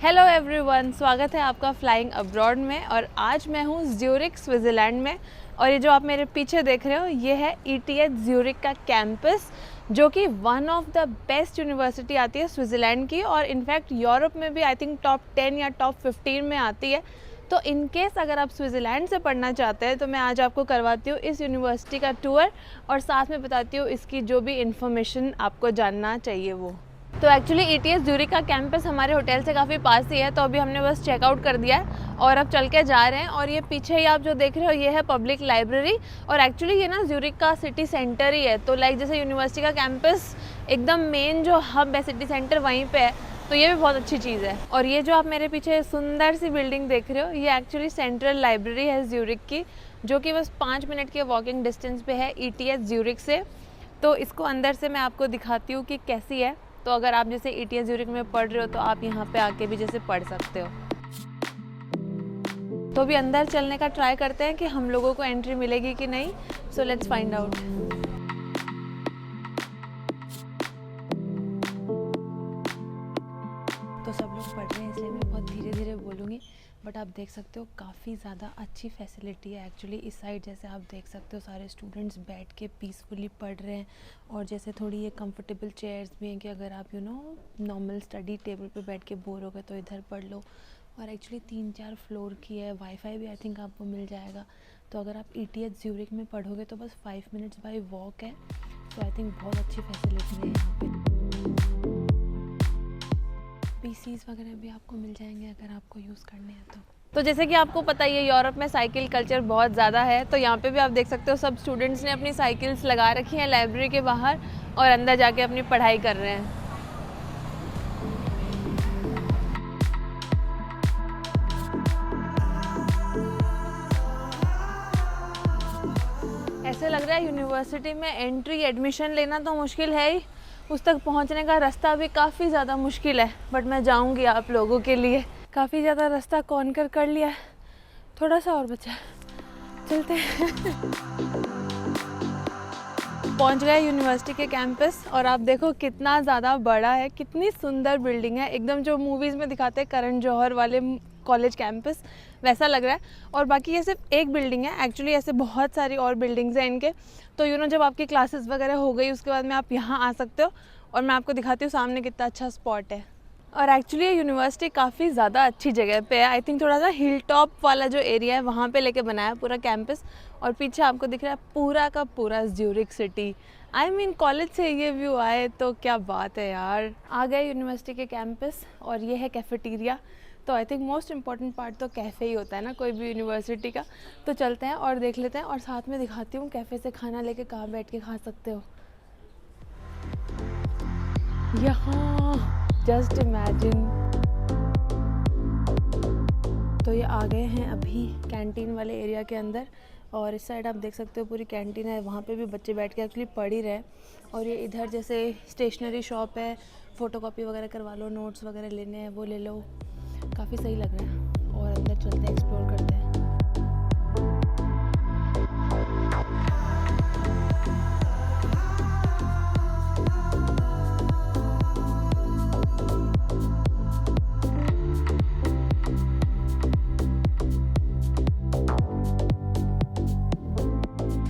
Hello everyone, स्वागत है आपका फ्लाइंग अब्रॉड में। और आज मैं हूँ ज्यूरिक स्विट्ज़रलैंड में। और ये जो आप मेरे पीछे देख रहे हो ये है ETH ज्यूरिक का कैंपस, जो कि one of the best university आती है स्विट्ज़रलैंड की, और इनफैक्ट यूरोप में भी आई थिंक टॉप 10 या टॉप 15 में आती है। तो इन केस अगर आप स्विट्ज़रलैंड से पढ़ना चाहते हैं तो मैं आज आपको करवाती हूँ इस यूनिवर्सिटी का टूर, और साथ में बताती हूँ इसकी जो भी इन्फॉर्मेशन आपको जानना चाहिए वो। तो एक्चुअली ETH ज्यूरिक का कैंपस हमारे होटल से काफ़ी पास ही है, तो अभी हमने बस चेकआउट कर दिया है और अब चल के जा रहे हैं। और ये पीछे ही आप जो देख रहे हो ये है पब्लिक लाइब्रेरी, और एक्चुअली ये ना ज्यूरिक का सिटी सेंटर ही है। तो लाइक जैसे यूनिवर्सिटी का कैंपस एकदम मेन जो हब है सिटी सेंटर वहीं पे है, तो ये भी बहुत अच्छी चीज़ है। और ये जो आप मेरे पीछे सुंदर सी बिल्डिंग देख रहे हो ये एक्चुअली सेंट्रल लाइब्रेरी है ज्यूरिक की, जो कि बस 5 मिनट के वॉकिंग डिस्टेंस पे है ETH ज्यूरिक से। तो इसको अंदर से मैं आपको दिखाती हूँ कि कैसी है। तो अगर आप जैसे ETH ज्यूरिक में पढ़ रहे हो तो आप यहाँ पे आके भी जैसे पढ़ सकते हो। तो अभी अंदर चलने का ट्राई करते हैं कि हम लोगों को एंट्री मिलेगी कि नहीं। So let's find out. तो सब लोग पढ़ रहे हैं इसलिए मैं बहुत धीरे धीरे बोलूँगी, बट आप देख सकते हो काफ़ी ज़्यादा अच्छी फैसिलिटी है एक्चुअली इस साइड। जैसे आप देख सकते हो सारे स्टूडेंट्स बैठ के पीसफुली पढ़ रहे हैं, और जैसे थोड़ी ये कंफर्टेबल चेयर्स भी हैं कि अगर आप नॉर्मल स्टडी टेबल पे बैठ के बोर हो गए तो इधर पढ़ लो। और एक्चुअली 3-4 फ्लोर की है, वाईफाई भी आई थिंक आपको मिल जाएगा। तो अगर आप ETH ज्यूरिक में पढ़ोगे तो बस 5 मिनट्स बाय वॉक है। तो आई थिंक बहुत अच्छी फैसिलिटी है यहाँ पे। PCs वगैरह भी आपको मिल जाएंगे अगर आपको यूज़ करने हैं तो जैसे कि आपको पता ही है यूरोप में साइकिल कल्चर बहुत ज़्यादा है। तो यहाँ पे भी आप देख सकते हो सब स्टूडेंट्स ने अपनी साइकिल्स लगा रखी हैं लाइब्रेरी के बाहर और अंदर जाके अपनी पढ़ाई कर रहे हैं। ऐसे लग रहा है यूनिवर्सिटी में एंट्री एडमिशन लेना तो मुश्किल है ही, उस तक पहुंचने का रास्ता भी काफ़ी ज़्यादा मुश्किल है। बट मैं जाऊंगी आप लोगों के लिए। काफ़ी ज़्यादा रास्ता कॉन्कर कर लिया है, थोड़ा सा और बचा है, चलते हैं। पहुंच गए यूनिवर्सिटी के कैंपस, और आप देखो कितना ज़्यादा बड़ा है, कितनी सुंदर बिल्डिंग है, एकदम जो मूवीज़ में दिखाते हैं करण जौहर वाले कॉलेज कैंपस वैसा लग रहा है। और बाकी ये सिर्फ एक बिल्डिंग है, एक्चुअली ऐसे बहुत सारी और बिल्डिंग्स हैं इनके। तो जब आपकी क्लासेस वगैरह हो गई उसके बाद में आप यहाँ आ सकते हो, और मैं आपको दिखाती हूँ सामने कितना अच्छा स्पॉट है। और एक्चुअली ये यूनिवर्सिटी काफ़ी ज़्यादा अच्छी जगह पे है। आई थिंक थोड़ा सा हिल टॉप वाला जो एरिया है वहाँ पे लेके बनाया है पूरा कैंपस। और पीछे आपको दिख रहा है पूरा का पूरा Zurich city. I mean college से ये व्यू आए तो क्या बात है यार। आ गए यूनिवर्सिटी के कैंपस, और ये है कैफेटेरिया। तो I think most important part तो कैफ़े ही होता है ना कोई भी यूनिवर्सिटी का। तो चलते हैं और देख लेते हैं, और साथ में दिखाती हूँ कैफ़े से खाना लेके कहाँ बैठ के खा सकते हो। यहाँ जस्ट इमेजिन। तो ये आ गए हैं अभी कैंटीन वाले एरिया के अंदर, और इस साइड आप देख सकते हो पूरी कैंटीन है, वहाँ पे भी बच्चे बैठ के एक्चुअली पढ़ ही रहे। और ये इधर जैसे स्टेशनरी शॉप है, फ़ोटोकॉपी वगैरह करवा लो, नोट्स वगैरह लेने हैं वो ले लो। काफ़ी सही लग रहा है। और अंदर चलते हैं, एक्सप्लोर करते हैं।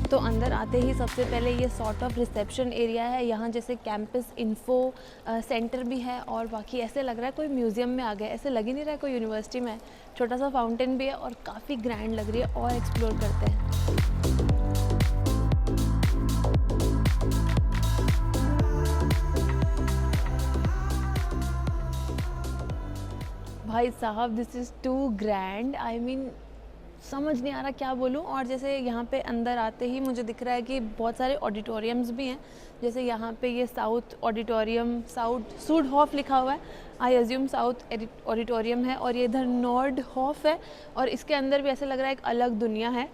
तो अंदर आते ही सबसे पहले ये सॉर्ट ऑफ रिसेप्शन एरिया है। यहाँ जैसे कैंपस इन्फो सेंटर भी है, और बाकी ऐसे लग रहा है कोई म्यूज़ियम में आ गए, ऐसे लग ही नहीं रहा है कोई यूनिवर्सिटी में। छोटा सा फाउंटेन भी है और काफ़ी ग्रैंड लग रही है। और एक्सप्लोर करते हैं। भाई साहब this is too grand. I mean समझ नहीं आ रहा क्या बोलूँ। और जैसे यहाँ पे अंदर आते ही मुझे दिख रहा है कि बहुत सारे ऑडिटोरियम्स भी हैं। जैसे यहाँ पे ये साउथ ऑडिटोरियम, साउथ सूडहॉफ लिखा हुआ है, आई अज्यूम साउथ ऑडिटोरियम है। और ये इधर नॉर्डहॉफ है, और इसके अंदर भी ऐसे लग रहा है एक अलग दुनिया है।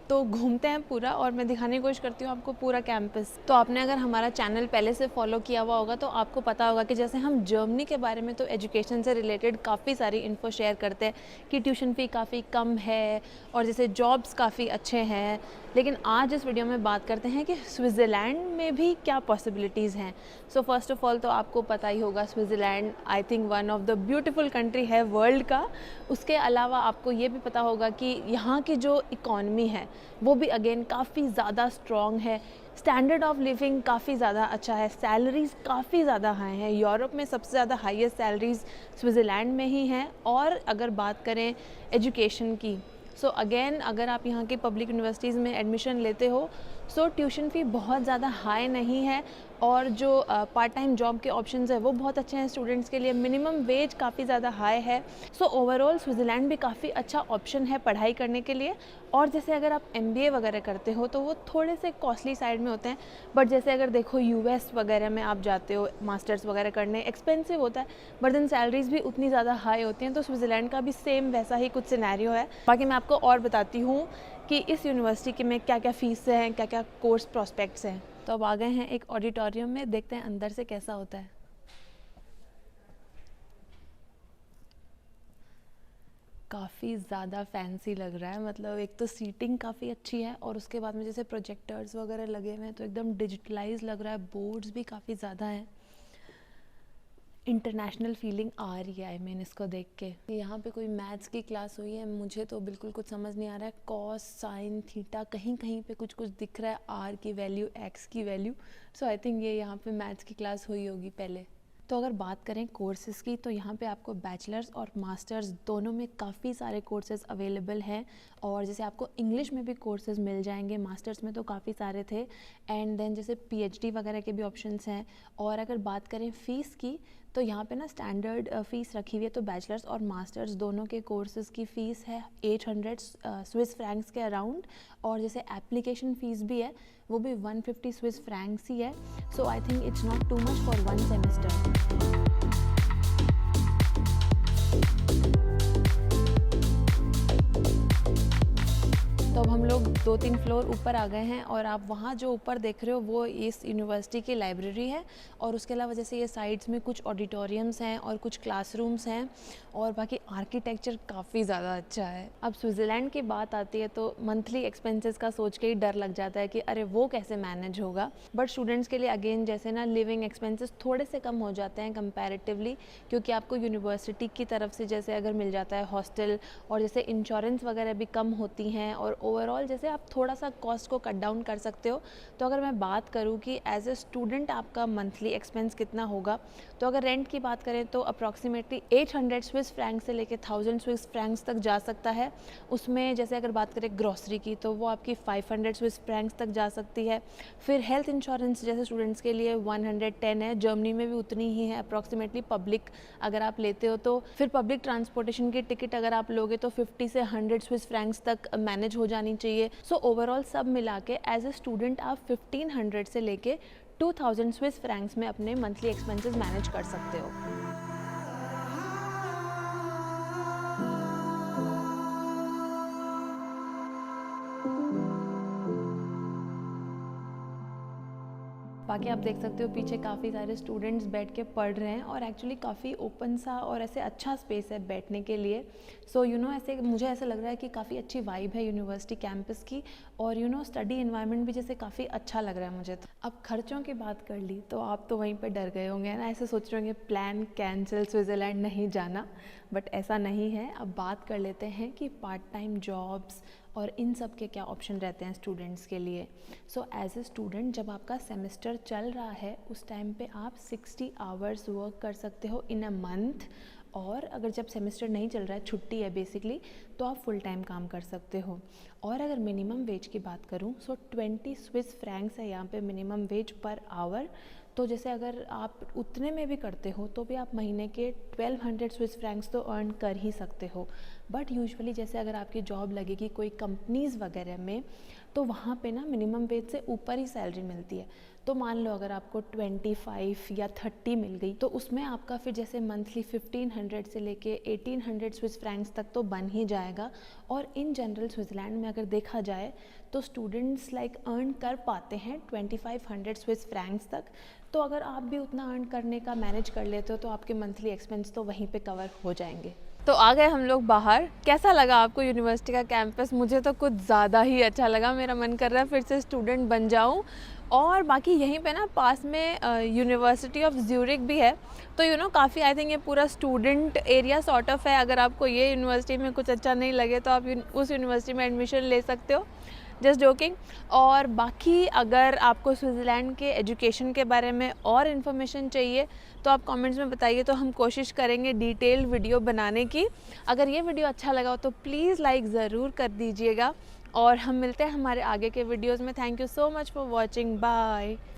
तो घूमते हैं पूरा और मैं दिखाने की कोशिश करती हूँ आपको पूरा कैंपस। तो आपने अगर हमारा चैनल पहले से फॉलो किया हुआ होगा तो आपको पता होगा कि जैसे हम जर्मनी के बारे में तो एजुकेशन से रिलेटेड काफ़ी सारी इन्फो शेयर करते हैं कि ट्यूशन फ़ी काफ़ी कम है और जैसे जॉब्स काफ़ी अच्छे हैं। लेकिन आज इस वीडियो में बात करते हैं कि स्विट्ज़रलैंड में भी क्या पॉसिबिलिटीज़ हैं। सो फर्स्ट ऑफ ऑल तो आपको पता ही होगा Switzerland I think one of the beautiful country है वर्ल्ड का। उसके अलावा आपको ये भी पता होगा कि यहाँ की जो इकॉनमी है वो भी अगेन काफ़ी ज़्यादा स्ट्रॉन्ग है। स्टैंडर्ड ऑफ लिविंग काफ़ी ज़्यादा अच्छा है, सैलरीज़ काफ़ी ज़्यादा हाई हैं। यूरोप में सबसे ज़्यादा हाईएस्ट सैलरीज़ स्विट्ज़रलैंड में ही हैं। और अगर बात करें एजुकेशन की, सो अगेन अगर आप यहाँ की पब्लिक यूनिवर्सिटीज़ में एडमिशन लेते हो सो ट्यूशन फ़ी बहुत ज़्यादा हाई नहीं है और जो पार्ट टाइम जॉब के ऑप्शंस है वो बहुत अच्छे हैं स्टूडेंट्स के लिए। मिनिमम वेज काफ़ी ज़्यादा हाई है। सो ओवरऑल स्विट्ज़रलैंड भी काफ़ी अच्छा ऑप्शन है पढ़ाई करने के लिए। और जैसे अगर आप MBA वगैरह करते हो तो वो थोड़े से कॉस्टली साइड में होते हैं, बट जैसे अगर देखो US वगैरह में आप जाते हो मास्टर्स वगैरह करने, एक्सपेंसिव होता है बट देन सैलरीज भी उतनी ज़्यादा हाई होती हैं। तो स्विट्ज़रलैंड का भी सेम वैसा ही कुछ सिनेरियो है। बाकी मैं आपको और बताती हूँ कि इस यूनिवर्सिटी के में क्या क्या फ़ीस हैं, क्या क्या कोर्स प्रॉस्पेक्ट्स हैं। तो अब आ गए हैं एक ऑडिटोरियम में, देखते हैं अंदर से कैसा होता है। काफ़ी ज़्यादा फैंसी लग रहा है, मतलब एक तो सीटिंग काफ़ी अच्छी है और उसके बाद में जैसे प्रोजेक्टर्स वगैरह लगे हुए हैं तो एकदम डिजिटलाइज लग रहा है। बोर्ड्स भी काफ़ी ज़्यादा हैं, इंटरनेशनल फीलिंग आ रही है आई मीन इसको देख के। यहाँ पे कोई मैथ्स की क्लास हुई है, मुझे तो बिल्कुल कुछ समझ नहीं आ रहा है। कॉस साइन थीटा कहीं कहीं पे कुछ कुछ दिख रहा है, आर की वैल्यू एक्स की वैल्यू। सो आई थिंक ये यहाँ पे मैथ्स की क्लास हुई होगी पहले। तो अगर बात करें कोर्सेज़ की तो यहाँ पे आपको बैचलर्स और मास्टर्स दोनों में काफ़ी सारे कोर्सेज़ अवेलेबल हैं। और जैसे आपको इंग्लिश में भी कोर्सेज़ मिल जाएंगे, मास्टर्स में तो काफ़ी सारे थे। एंड देन जैसे PhD वगैरह के भी ऑप्शंस हैं। और अगर बात करें फ़ीस की तो यहाँ पे ना स्टैंडर्ड फ़ीस रखी हुई है। तो बैचलर्स और मास्टर्स दोनों के कोर्सेज़ की फ़ीस है 800 स्विस फ्रैंक्स के अराउंड। और जैसे एप्लीकेशन फ़ीस भी है वो भी 150 स्विस फ्रैंक्स ही है। So I think it's not too much for one semester. तो अब हम लोग 2-3 फ्लोर ऊपर आ गए हैं और आप वहाँ जो ऊपर देख रहे हो वो इस यूनिवर्सिटी की लाइब्रेरी है। और उसके अलावा जैसे ये साइड्स में कुछ ऑडिटोरियम्स हैं और कुछ क्लासरूम्स हैं और बाकी आर्किटेक्चर काफ़ी ज़्यादा अच्छा है। अब स्विट्ज़रलैंड की बात आती है तो मंथली एक्सपेंसेस का सोच के ही डर लग जाता है कि अरे वो कैसे मैनेज होगा। बट स्टूडेंट्स के लिए अगेन जैसे ना लिविंग एक्सपेंसेस थोड़े से कम हो जाते हैं कंपैरेटिवली, क्योंकि आपको यूनिवर्सिटी की तरफ से जैसे अगर मिल जाता है हॉस्टल और जैसे इंश्योरेंस वगैरह भी कम होती हैं और ओवरऑल जैसे आप थोड़ा सा कॉस्ट को कट डाउन कर सकते हो। तो अगर मैं बात करूँ कि एज ए स्टूडेंट आपका मंथली एक्सपेंस कितना होगा, तो अगर रेंट की बात करें तो अप्रॉक्सीमेटली 800 स्विस फ्रैंक से लेके 1000 स्विस फ्रैंक्स तक जा सकता है। उसमें जैसे अगर बात करें ग्रॉसरी की तो वो आपकी 500 स्विस फ्रैंक्स तक जा सकती है। फिर हेल्थ इंश्योरेंस जैसे स्टूडेंट्स के लिए 110 है, जर्मनी में भी उतनी ही है अप्रॉक्सीमेटली पब्लिक अगर आप लेते हो तो। फिर पब्लिक ट्रांसपोर्टेशन की टिकट अगर आप लोगे तो 50 से 100 स्विस फ्रैंक्स तक मैनेज हो जानी चाहिए। सो ओवरऑल सब मिला के एज ए स्टूडेंट आप 1500 से लेके 2000 स्विस फ्रैंक्स में अपने मंथली एक्सपेंसेस मैनेज कर सकते हो। बाकी आप देख सकते हो पीछे काफ़ी सारे स्टूडेंट्स बैठ के पढ़ रहे हैं और एक्चुअली काफ़ी ओपन सा और ऐसे अच्छा स्पेस है बैठने के लिए। सो ऐसे मुझे ऐसा लग रहा है कि काफ़ी अच्छी वाइब है यूनिवर्सिटी कैंपस की और स्टडी इन्वायरमेंट भी जैसे काफ़ी अच्छा लग रहा है मुझे। तो अब खर्चों की बात कर ली तो आप तो वहीं पर डर गए होंगे ना, ऐसे सोच रहे होंगे प्लान कैंसिल, स्विट्ज़रलैंड नहीं जाना। बट ऐसा नहीं है। अब बात कर लेते हैं कि पार्ट टाइम जॉब्स और इन सब के क्या ऑप्शन रहते हैं स्टूडेंट्स के लिए। सो एज ए स्टूडेंट जब आपका सेमेस्टर चल रहा है उस टाइम पे आप 60 आवर्स वर्क कर सकते हो इन अ मंथ। और अगर जब सेमेस्टर नहीं चल रहा है, छुट्टी है बेसिकली, तो आप फुल टाइम काम कर सकते हो। और अगर मिनिमम वेज की बात करूँ सो 20 स्विस फ्रैंक्स है यहाँ पे मिनिमम वेज पर आवर। तो जैसे अगर आप उतने में भी करते हो तो भी आप महीने के 1200 स्विस फ्रैंक्स तो अर्न कर ही सकते हो। बट यूजुअली जैसे अगर आपकी जॉब लगेगी कोई कंपनीज़ वगैरह में तो वहाँ पे ना मिनिमम वेज से ऊपर ही सैलरी मिलती है। तो मान लो अगर आपको 25 या 30 मिल गई तो उसमें आपका फिर जैसे मंथली 1500 से लेके 1800 स्विस फ्रैंक्स तक तो बन ही जाएगा। और इन जनरल स्विट्ज़रलैंड में अगर देखा जाए तो स्टूडेंट्स लाइक अर्न कर पाते हैं 2500 स्विस फ्रैंक्स तक। तो अगर आप भी उतना अर्न करने का मैनेज कर लेते हो तो आपके मंथली एक्सपेंस तो वहीं पे कवर हो जाएंगे। तो आ गए हम लोग बाहर। कैसा लगा आपको यूनिवर्सिटी का कैंपस? मुझे तो कुछ ज़्यादा ही अच्छा लगा। मेरा मन कर रहा है फिर से स्टूडेंट बन जाऊं। और बाकी यहीं पे ना पास में यूनिवर्सिटी ऑफ ज्यूरिक भी है। तो काफ़ी आई थिंक ये पूरा स्टूडेंट एरिया सॉर्ट ऑफ है। अगर आपको ये यूनिवर्सिटी में कुछ अच्छा नहीं लगे तो आप उस यूनिवर्सिटी में एडमिशन ले सकते हो। Just joking. और बाकी अगर आपको स्विट्ज़रलैंड के एजुकेशन के बारे में और इन्फॉर्मेशन चाहिए तो आप कमेंट्स में बताइए, तो हम कोशिश करेंगे डिटेल वीडियो बनाने की। अगर ये वीडियो अच्छा लगा हो तो प्लीज़ लाइक ज़रूर कर दीजिएगा और हम मिलते हैं हमारे आगे के वीडियोज़ में। Thank you so much for watching. Bye.